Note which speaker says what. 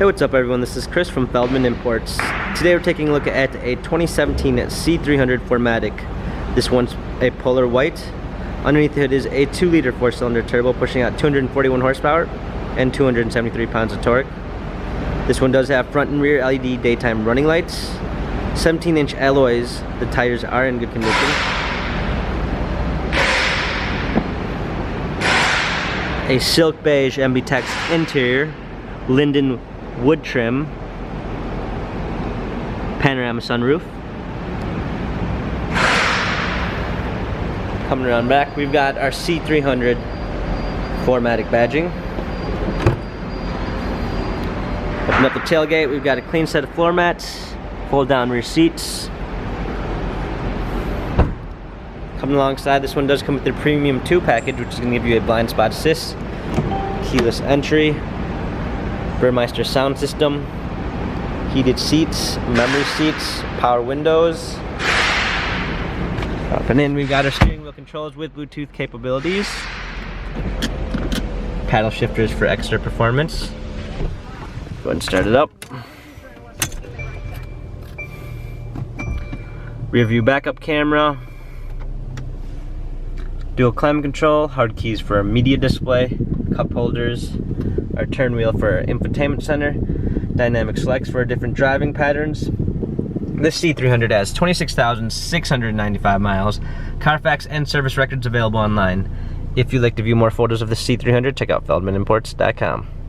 Speaker 1: Hey, what's up everyone? This is Chris from Feldmann Imports. Today we're taking a look at a 2017 C300 4MATIC. This one's a polar white. Underneath the hood is a 2-liter 4-cylinder turbo pushing out 241 horsepower and 273 pounds of torque. This one does have front and rear LED daytime running lights, 17-inch alloys. The tires are in good condition. A silk beige MB-Tex interior, linden wood trim, panorama sunroof. Coming around back, we've got our C300 4MATIC badging. Open up the tailgate, we've got a clean set of floor mats, fold down rear seats. Coming alongside, this one does come with the Premium 2 package, which is going to give you a blind spot assist, keyless entry, Burmeister sound system, heated seats, memory seats, power windows. Up and in, we've got our steering wheel controls with Bluetooth capabilities, paddle shifters for extra performance. Go ahead and start it up. Rear view backup camera, dual climate control, hard keys for our media display, cup holders, our turn wheel for our infotainment center, dynamic selects for our different driving patterns. This C300 has 26,695 miles, Carfax and service records available online. If you'd like to view more photos of the C300, check out feldmanimports.com.